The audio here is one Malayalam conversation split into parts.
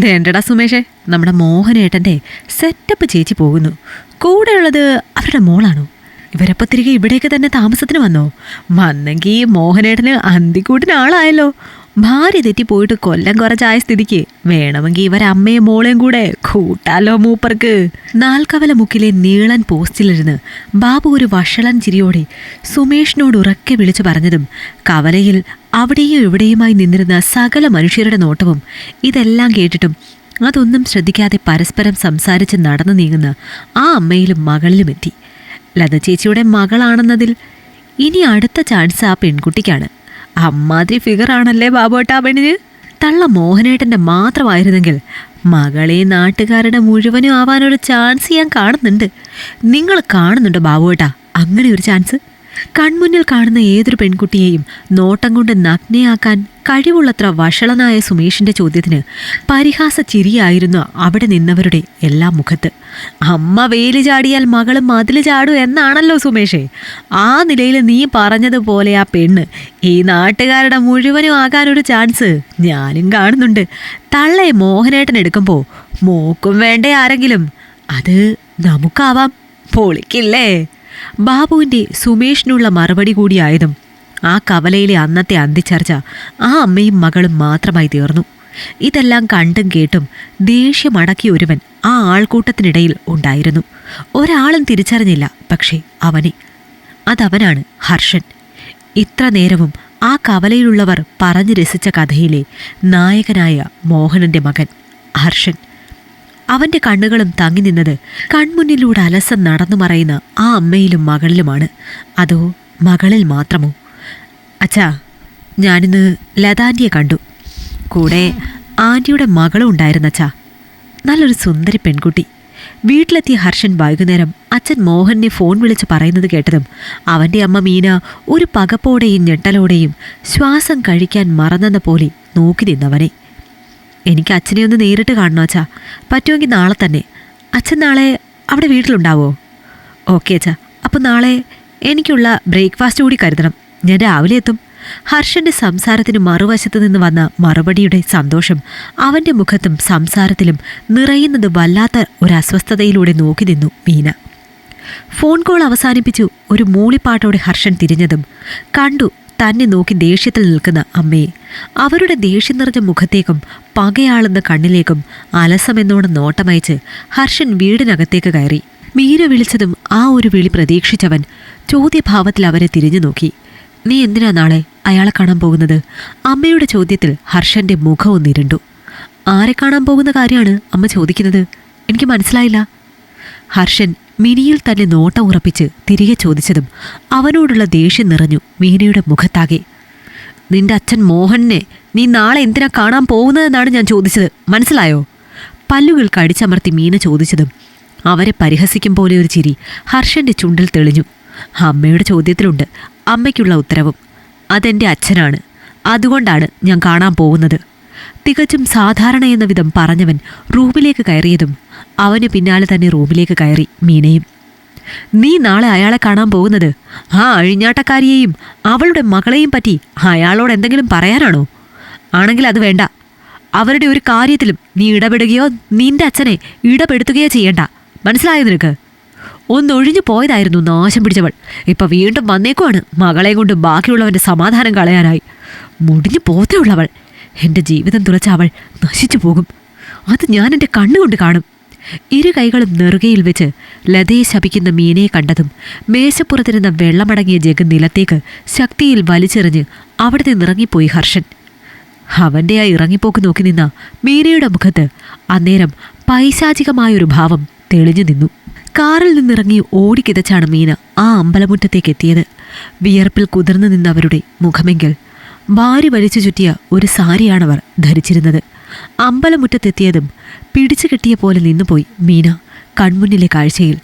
ദേണ്ടടാ സുമേഷേ, നമ്മുടെ മോഹനേട്ടൻ്റെ സെറ്റപ്പ് ചേച്ചി പോകുന്നു. കൂടെയുള്ളത് അവരുടെ മോളാണോ? ഇവരപ്പം തിരികെ ഇവിടേക്ക് തന്നെ താമസത്തിന് വന്നോ? വന്നെങ്കിൽ മോഹനേട്ടന് അന്തിക്കൂട്ടിന് ആളായല്ലോ. ഭാര്യ തെറ്റിപ്പോയിട്ട് കൊല്ലം കുറച്ചായ സ്ഥിതിക്ക് വേണമെങ്കിൽ ഇവരമ്മയും മോളെയും കൂടെ കൂട്ടാലോ മൂപ്പർക്ക്. നാൽക്കവല മുക്കിലെ നീളൻ പോസ്റ്റിലിരുന്ന് ബാബു ഒരു വഷളൻ ചിരിയോടെ സുമേഷിനോട് ഉറക്കെ വിളിച്ചു പറഞ്ഞതും കവലയിൽ അവിടെയും ഇവിടെയുമായി നിന്നിരുന്ന സകല മനുഷ്യരുടെ നോട്ടവും ഇതെല്ലാം കേട്ടിട്ടും അതൊന്നും ശ്രദ്ധിക്കാതെ പരസ്പരം സംസാരിച്ച് നടന്നു നീങ്ങുന്ന ആ അമ്മയിലും മകളിലും എത്തി. ലത ചേച്ചിയുടെ മകളാണെന്നതിൽ ഇനി അടുത്ത ചാൻസ് ആ പെൺകുട്ടിക്കാണ്. അമ്മാതിരി ഫിഗറാണല്ലേ ബാബുവേട്ടാ പെണ്ണിന്. തള്ള മോഹനേട്ടൻ്റെ മാത്രമായിരുന്നെങ്കിൽ മകളെ നാട്ടുകാരുടെ മുഴുവനും ആവാനൊരു ചാൻസ് ഞാൻ കാണുന്നുണ്ട്. നിങ്ങൾ കാണുന്നുണ്ടോ ബാബുവേട്ടാ അങ്ങനെ ഒരു ചാൻസ്? കൺമുന്നിൽ കാണുന്ന ഏതൊരു പെൺകുട്ടിയെയും നോട്ടം കൊണ്ട് നഗ്നയാക്കാൻ കഴിവുള്ളത്ര വഷളനായ സുമേഷിൻ്റെ ചോദ്യത്തിന് പരിഹാസ ചിരിയായിരുന്നു അവിടെ നിന്നവരുടെ എല്ലാ മുഖത്ത്. അമ്മ വേലി ചാടിയാൽ മകളും മതിൽ ചാടും എന്നാണല്ലോ സുമേഷേ. ആ നിലയിൽ നീ പറഞ്ഞതുപോലെ ആ പെണ്ണ് ഈ നാട്ടുകാരുടെ മുഴുവനും ആകാനൊരു ചാൻസ് ഞാനും കാണുന്നുണ്ട്. തള്ളയെ മോഹനേട്ടൻ എടുക്കുമ്പോൾ മോക്കും വേണ്ടേ ആരെങ്കിലും? അത് നമുക്കാവാം. പൊളിക്കില്ലേ? ബാബുവിൻ്റെ സുമേഷിനുള്ള മറുപടി കൂടിയായതും ആ കവലയിലെ അന്നത്തെ അന്തിച്ചർച്ച ആ അമ്മയും മകളും മാത്രമായി തീർന്നു. ഇതെല്ലാം കണ്ടും കേട്ടും ദേഷ്യമടക്കിയ ഒരുവൻ ആ ആൾക്കൂട്ടത്തിനിടയിൽ ഉണ്ടായിരുന്നു. ഒരാളും തിരിച്ചറിഞ്ഞില്ല, പക്ഷേ അതവനാണ് ഹർഷൻ. ഇത്ര നേരവും ആ കവലയിലുള്ളവർ പറഞ്ഞു രസിച്ച കഥയിലെ നായകനായ മോഹനൻ്റെ മകൻ ഹർഷൻ. അവൻ്റെ കണ്ണുകളും തങ്ങി നിന്നത് കൺമുന്നിലൂടെ അലസം നടന്നു മറയുന്ന ആ അമ്മയിലും മകളിലുമാണ്. അതോ മകളിൽ മാത്രമോ? അച്ഛാ, ഞാനിന്ന് ലതാൻ്റിയെ കണ്ടു. കൂടെ ആൻറ്റിയുടെ മകളും ഉണ്ടായിരുന്നച്ഛാ. നല്ലൊരു സുന്ദരി പെൺകുട്ടി. വീട്ടിലെത്തിയ ഹർഷൻ വൈകുന്നേരം അച്ഛൻ മോഹനെ ഫോൺ വിളിച്ച് പറയുന്നത് കേട്ടതും അവൻ്റെ അമ്മ മീന ഒരു പകപ്പോടെയും ഞെട്ടലോടെയും ശ്വാസം കഴിക്കാൻ മറന്നെന്ന പോലെ നോക്കി നിന്നവനെ. എനിക്ക് അച്ഛനെ ഒന്ന് നേരിട്ട് കാണണം അച്ഛാ. പറ്റുമെങ്കിൽ നാളെ തന്നെ. അച്ഛൻ നാളെ അവിടെ വീട്ടിലുണ്ടാവോ? ഓക്കെ അച്ഛാ. അപ്പോൾ നാളെ എനിക്കുള്ള ബ്രേക്ക്ഫാസ്റ്റ് കൂടി കരുതണം. ഞാൻ രാവിലെ എത്തും. ഹർഷൻ്റെ സംസാരത്തിന് മറുവശത്ത് നിന്ന് വന്ന മറുപടിയുടെ സന്തോഷം അവൻ്റെ മുഖത്തും സംസാരത്തിലും നിറയുന്നത് വല്ലാത്ത ഒരു അസ്വസ്ഥതയിലൂടെ നോക്കി നിന്നു മീന. ഫോൺ കോൾ അവസാനിപ്പിച്ചു ഒരു മൂളിപ്പാട്ടോടെ ഹർഷൻ തിരിഞ്ഞതും കണ്ടു തന്നെ നോക്കി ദേഷ്യത്തിൽ നിൽക്കുന്ന അമ്മയെ. അവരുടെ ദേഷ്യം നിറഞ്ഞ മുഖത്തേക്കും പകയാളുന്ന കണ്ണിലേക്കും അലസമെന്നോണം നോട്ടമയച്ച് ഹർഷൻ വീടിനകത്തേക്ക് കയറി. മീര വിളിച്ചതും ആ ഒരു വിളി പ്രതീക്ഷിച്ചവൻ ചോദ്യഭാവത്തിൽ അവരെ തിരിഞ്ഞു നോക്കി. നീ എന്തിനാ നാളെ അയാളെ കാണാൻ പോകുന്നത്? അമ്മയുടെ ചോദ്യത്തിൽ ഹർഷൻ്റെ മുഖം ഒന്നിരുണ്ടു. ആരെ കാണാൻ പോകുന്ന കാര്യമാണ് അമ്മ ചോദിക്കുന്നത്? എനിക്ക് മനസ്സിലായില്ല. ഹർഷൻ മിനിയിൽ തന്നെ നോട്ടം ഉറപ്പിച്ച് തിരികെ ചോദിച്ചതും അവനോടുള്ള ദേഷ്യം നിറഞ്ഞു മീനയുടെ മുഖത്താകെ. നിന്റെ അച്ഛൻ മോഹനെ നീ നാളെ എന്തിനാ കാണാൻ പോകുന്നതെന്നാണ് ഞാൻ ചോദിച്ചത്, മനസ്സിലായോ? പല്ലുകൾ കടിച്ചമർത്തി മീന ചോദിച്ചതും അവരെ പരിഹസിക്കും പോലെ ഒരു ചിരി ഹർഷൻ്റെ ചുണ്ടിൽ തെളിഞ്ഞു. അമ്മയുടെ ചോദ്യത്തിലുണ്ട് അമ്മയ്ക്കുള്ള ഉത്തരവും. അതെൻ്റെ അച്ഛനാണ്, അതുകൊണ്ടാണ് ഞാൻ കാണാൻ പോകുന്നത്. തികച്ചും സാധാരണ എന്ന വിധം പറഞ്ഞവൻ റൂമിലേക്ക് കയറിയതും അവന് പിന്നാലെ തന്നെ റൂമിലേക്ക് കയറി മീനയും. നീ നാളെ അയാളെ കാണാൻ പോകുന്നത് ആ അഴിഞ്ഞാട്ടക്കാരിയെയും അവളുടെ മകളെയും പറ്റി അയാളോട് എന്തെങ്കിലും പറയാനാണോ? ആണെങ്കിൽ അത് വേണ്ട. അവരുടെ ഒരു കാര്യത്തിലും നീ ഇടപെടുകയോ നിന്റെ അച്ഛനെ ഇടപെടുത്തുകയോ ചെയ്യണ്ട, മനസ്സിലായോ നിനക്ക്? ഒന്നൊഴിഞ്ഞു പോയതായിരുന്നു നാശം പിടിച്ചവൾ. ഇപ്പം വീണ്ടും വന്നേക്കുവാണ് മകളെ കൊണ്ട് ബാക്കിയുള്ളവൻ്റെ സമാധാനം കളയാനായി. മുടിഞ്ഞു പോത്തേയുള്ളവൾ. എൻ്റെ ജീവിതം തുളച്ച അവൾ നശിച്ചു പോകും. അത് ഞാൻ എൻ്റെ കണ്ണുകൊണ്ട് കാണും. ഇരു കൈകളും നെറുകയിൽ വെച്ച് ലതയെ ശപിക്കുന്ന മീനയെ കണ്ടതും മേശപ്പുറത്തിരുന്ന വെള്ളമടങ്ങിയ ജഗ് നിലത്തേക്ക് ശക്തിയിൽ വലിച്ചെറിഞ്ഞ് അവിടെ നിന്നിറങ്ങിപ്പോയി ഹർഷൻ. അവൻ്റെ ആ ഇറങ്ങിപ്പോക്ക് നോക്കി നിന്ന മീനയുടെ മുഖത്ത് അന്നേരം പൈശാചികമായൊരു ഭാവം തെളിഞ്ഞു നിന്നു. കാറിൽ നിന്നിറങ്ങി ഓടിക്കിതച്ചാണ് മീന ആ അമ്പലമുറ്റത്തേക്ക് എത്തിയത്. വിയർപ്പിൽ കുതിർന്നു നിന്നവരുടെ മുഖമെങ്കിൽ ഭാര്യ വലിച്ചു ചുറ്റിയ ഒരു സാരിയാണവർ ധരിച്ചിരുന്നത്. അമ്പലമുറ്റത്തെത്തിയതും പിടിച്ചു കെട്ടിയ പോലെ നിന്നുപോയി മീന കൺമുന്നിലെ കാഴ്ചയിൽ.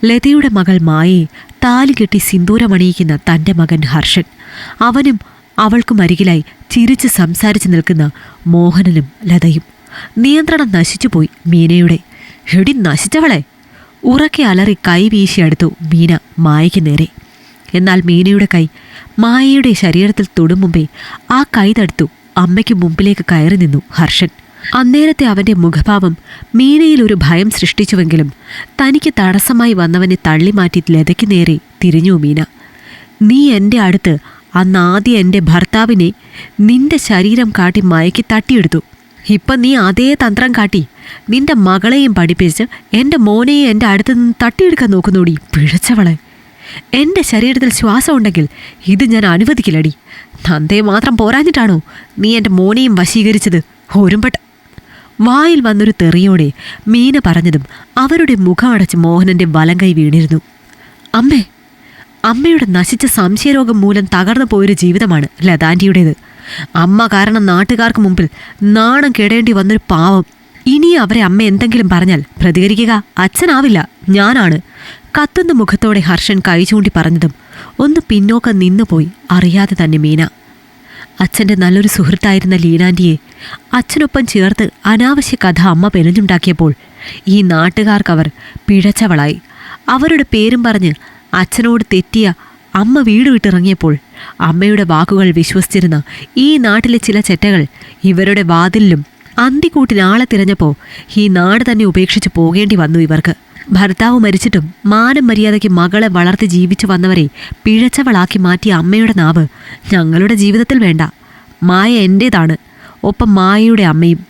ലതയുടെ മകൾ മായയെ താലി കെട്ടി സിന്ദൂരമണിയിക്കുന്ന തൻ്റെ മകൻ ഹർഷൻ, അവനും അവൾക്കും അരികിലായി ചിരിച്ച് സംസാരിച്ച് നിൽക്കുന്ന മോഹനനും ലതയും. നിയന്ത്രണം നശിച്ചുപോയി മീനയുടെ. എടി നശിച്ചവളെ! ഉറക്കെ അലറി കൈ വീശിയെടുത്തു മീന മായയ്ക്ക് നേരെ. എന്നാൽ മീനയുടെ കൈ മായയുടെ ശരീരത്തിൽ തൊടും മുമ്പേ ആ കൈ തടുത്തു അമ്മയ്ക്ക് മുമ്പിലേക്ക് കയറി നിന്നു ഹർഷൻ. അന്നേരത്തെ അവന്റെ മുഖഭാവം മീനയിൽ ഒരു ഭയം സൃഷ്ടിച്ചുവെങ്കിലും തനിക്ക് തടസ്സമായി വന്നവനെ തള്ളിമാറ്റി ലതയ്ക്ക് നേരെ തിരിഞ്ഞു മീന. നീ എൻ്റെ അടുത്ത് അന്നാദ്യം എൻ്റെ ഭർത്താവിനെ നിന്റെ ശരീരം കാട്ടി മയക്കി തട്ടിയെടുത്തു. ഇപ്പം നീ അതേ തന്ത്രം കാട്ടി നിന്റെ മകളെയും പഠിപ്പിച്ച് എൻ്റെ മോനെയും എൻ്റെ അടുത്ത് നിന്ന് തട്ടിയെടുക്കാൻ നോക്കുന്നോടി പിഴച്ചവളെ. എൻ്റെ ശരീരത്തിൽ ശ്വാസം ഉണ്ടെങ്കിൽ ഇത് ഞാൻ അനുവദിക്കില്ലടി. നന്ദയെ മാത്രം പോരാഞ്ഞിട്ടാണോ നീ എൻ്റെ മോനെയും വശീകരിച്ചത്? ഒരുമ്പെട്ട വായിൽ വന്നൊരു തെറിയോടെ മീന പറഞ്ഞതും അവരുടെ മുഖമടച്ച് മോഹനൻ്റെ വലം കൈ വീണിരുന്നു. അമ്മേ, അമ്മയുടെ നശിച്ച സംശയരോഗം മൂലം തകർന്നു പോയൊരു ജീവിതമാണ് ലതാൻ്റിയുടേത്. അമ്മ കാരണം നാട്ടുകാർക്ക് മുമ്പിൽ നാണം കെടേണ്ടി വന്നൊരു പാവം. ഇനി അവരെ അമ്മ എന്തെങ്കിലും പറഞ്ഞാൽ പ്രതികരിക്കുക അച്ഛനാവില്ല, ഞാനാണ്. കത്തുന്ന മുഖത്തോടെ ഹർഷൻ കൈ ചൂണ്ടി പറഞ്ഞതും ഒന്ന് പിന്നോക്കം നിന്നുപോയി അറിയാതെ തന്നെ മീന. അച്ഛൻ്റെ നല്ലൊരു സുഹൃത്തായിരുന്ന ലീനാൻ്റിയെ അച്ഛനൊപ്പം ചേർത്ത് അനാവശ്യ കഥ അമ്മ പെരുഞ്ഞുണ്ടാക്കിയപ്പോൾ ഈ നാട്ടുകാർക്കവർ പിഴച്ചവളായി. അവരുടെ പേരും പറഞ്ഞ് അച്ഛനോട് തെറ്റിയ അമ്മ വീട് വിട്ടിറങ്ങിയപ്പോൾ അമ്മയുടെ വാക്കുകൾ വിശ്വസിച്ചിരുന്ന ഈ നാട്ടിലെ ചില ചെറ്റകൾ ഇവരുടെ വാതിലിലും അന്തിക്കൂട്ടിനാളെ തിരഞ്ഞപ്പോൾ ഈ നാട് തന്നെ ഉപേക്ഷിച്ച് പോകേണ്ടി വന്നു ഇവർക്ക്. ഭർത്താവ് മരിച്ചിട്ടും മാനം മര്യാദയ്ക്ക് മകളെ വളർത്തി ജീവിച്ചു വന്നവരെ പിഴച്ചവളാക്കി മാറ്റിയ അമ്മയുടെ നാവ് ഞങ്ങളുടെ ജീവിതത്തിൽ വേണ്ട. മായ എൻ്റേതാണ്, ഒപ്പം മായയുടെ അമ്മയും.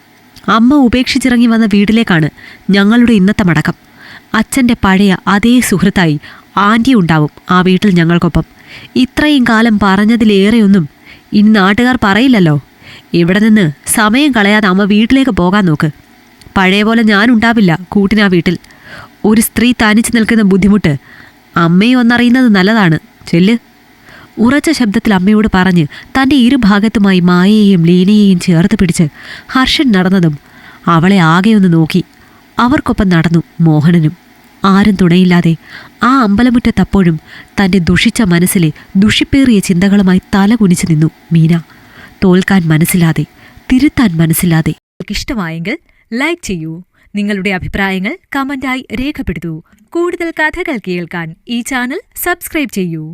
അമ്മ ഉപേക്ഷിച്ചിറങ്ങി വന്ന വീട്ടിലേക്കാണ് ഞങ്ങളുടെ ഇന്നത്തെ മടക്കം. അച്ഛൻ്റെ പഴയ അതേ സുഹൃത്തായി ആൻറ്റി ഉണ്ടാവും ആ വീട്ടിൽ ഞങ്ങൾക്കൊപ്പം. ഇത്രയും കാലം പറഞ്ഞതിലേറെയൊന്നും ഇനി നാട്ടുകാർ പറയില്ലല്ലോ. ഇവിടെ നിന്ന് സമയം കളയാതെ അമ്മ വീട്ടിലേക്ക് പോകാൻ നോക്ക്. പഴയ പോലെ ഞാനുണ്ടാവില്ല കൂട്ടിനാ വീട്ടിൽ. ഒരു സ്ത്രീ തനിച്ച് നിൽക്കുന്ന ബുദ്ധിമുട്ട് അമ്മയും ഒന്നറിയുന്നത് നല്ലതാണ്. ചെല്ല്. ഉറച്ച ശബ്ദത്തിൽ അമ്മയോട് പറഞ്ഞ് തൻ്റെ ഇരുഭാഗത്തുമായി മായയെയും ലീനയെയും ചേർത്ത് പിടിച്ച് ഹർഷൻ നടന്നതും അവളെ ആകെയൊന്ന് നോക്കി. അവർക്കൊപ്പം നടന്നു മോഹനനും. ആരും തുണയില്ലാതെ ആ അമ്പലമുറ്റത്തപ്പോഴും തൻ്റെ ദുഷിച്ച മനസ്സിലെ ദുഷിപ്പേറിയ ചിന്തകളുമായി തല കുനിച്ചു നിന്നു മീന. തോൽക്കാൻ മനസ്സിലാതെ, തിരുത്താൻ മനസ്സിലാതെ. ഇഷ്ടമായെങ്കിൽ ലൈക്ക് ചെയ്യൂ. നിങ്ങളുടെ അഭിപ്രായങ്ങൾ കമന്റായി രേഖപ്പെടുത്തൂ. കൂടുതൽ കഥകൾ കേൾക്കാൻ ഈ ചാനൽ സബ്സ്ക്രൈബ് ചെയ്യൂ.